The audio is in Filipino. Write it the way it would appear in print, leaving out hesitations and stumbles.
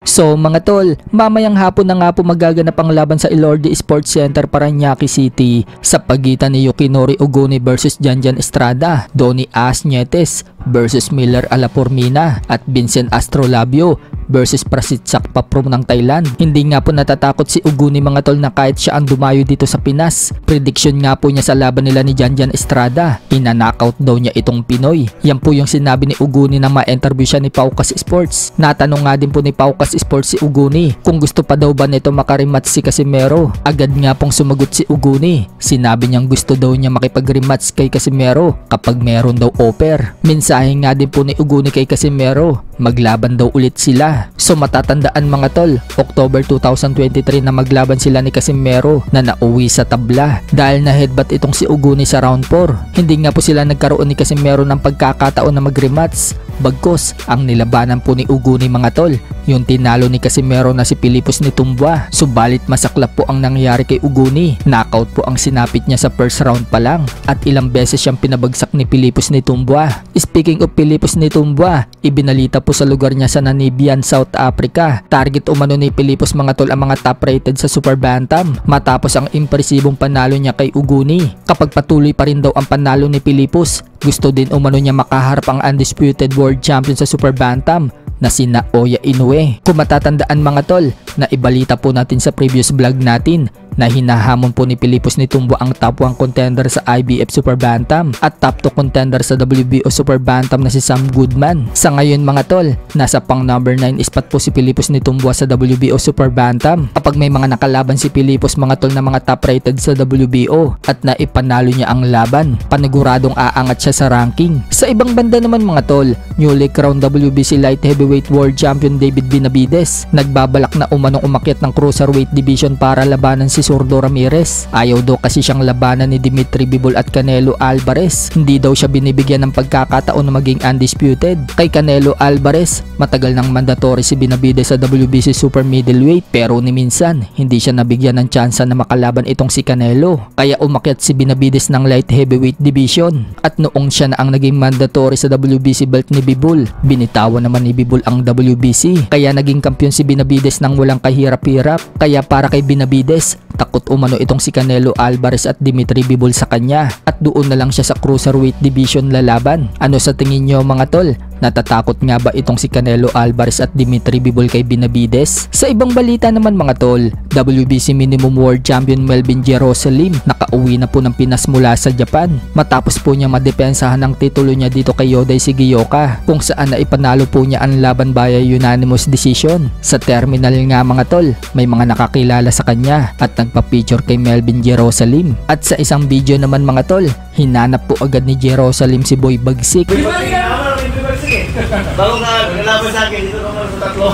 So mga tol, mamayang hapon na nga po magaganap ang laban sa Ilorde Sports Center, Parañaque City sa pagitan ni Yukinori Oguni versus Janjan Estrada, Donnie Asnietes versus Miller Alapormina at Vincent Astrolabio versus Prasitsak Paprom ng Thailand. Hindi nga po natatakot si Oguni mga tol na kahit siya ang dumayo dito sa Pinas. Prediction nga po niya sa laban nila ni Janjan Estrada, ina-knockout daw niya itong Pinoy. Yan po yung sinabi ni Oguni nang ma-interview siya ni Paukas Sports. Natanong nga din po ni Paukas Sports si Oguni kung gusto pa daw ba nito makarimatch si Casimero. Agad nga pong sumagot si Oguni. Sinabi niyang gusto daw niya makipag-rematch kay Casimero kapag meron daw offer. Mensahe nga din po ni Oguni kay Casimero, maglaban daw ulit sila. So matatandaan mga tol, October 2023 na maglaban sila ni Casimero na nauwi sa tabla dahil na headbutt itong si Oguni sa round 4. Hindi nga po sila nagkaroon ni Casimero ng pagkakataon na mag-rematch. Bagkos, ang nilabanan po ni Oguni mga tol, yung tinalo ni Casimero na si Pilipos Nitumboa. Subalit masaklap po ang nangyari kay Oguni. Knockout po ang sinapit niya sa first round pa lang at ilang beses siyang pinabagsak ni Pilipos Nitumboa. Speaking of Pilipos Nitumboa, ibinalita po sa lugar niya sa Namibian, South Africa. Target umano ni Pilipos mga tol ang mga top rated sa Super Bantam matapos ang impresibong panalo niya kay Oguni. Kapag patuloy pa rin daw ang panalo ni Pilipos, gusto din umano niya makaharap ang undisputed world champion sa Super Bantam na si Naoya Inoue. Kung matatandaan mga tol, na ibalita po natin sa previous vlog natin na hinahamon po ni Pilipos Nitumboa ang top 1 contender sa IBF Super Bantam at top 2 contender sa WBO Super Bantam na si Sam Goodman. Sa ngayon mga tol, nasa pang number 9 spot po si Pilipos Nitumboa sa WBO Super Bantam. Kapag may mga nakalaban si Pilipos mga tol na mga top rated sa WBO at naipanalo niya ang laban, paniguradong aangat siya sa ranking. Sa ibang banda naman mga tol, newly crowned WBC Light Heavyweight World Champion David Benavides nagbabalak na umanong umakyat ng Cruiserweight Division para labanan si Zurdo Ramirez. Ayaw daw kasi siyang labanan ni Dimitri Bivol at Canelo Alvarez. Hindi daw siya binibigyan ng pagkakataon na maging undisputed. Kay Canelo Alvarez, matagal nang mandatory si Benavides sa WBC Super Middleweight pero ni minsan hindi siya nabigyan ng tsansa na makalaban itong si Canelo. Kaya umakyat si Benavides ng Light Heavyweight Division at noong siya na ang naging mandatory sa WBC belt ni Bivol, binitawan naman ni Bivol ang WBC. Kaya naging kampiyon si Benavides ng walang kahirap-hirap. Kaya para kay Benavides, takot umano itong si Canelo Alvarez at Dimitri Bivol sa kanya at doon na lang siya sa Cruiserweight Division lalaban. Ano sa tingin nyo mga tol? Natatakot nga ba itong si Canelo Alvarez at Dimitri Bivol kay Benavides? Sa ibang balita naman mga tol, WBC Minimum World Champion Melvin Jerusalem nakauwi na po ng Pinas mula sa Japan matapos po niya madepensahan ang titulo niya dito kay Yodai Sigioka kung saan na ipanalo po niya ang laban via unanimous decision. Sa terminal nga mga tol, may mga nakakilala sa kanya at nagpa-picture kay Melvin Jerusalem. At sa isang video naman mga tol, hinanap po agad ni Jerusalem si Boy Bagsik. Bago ka, nalaban sa akin, dito naman sa tatlo.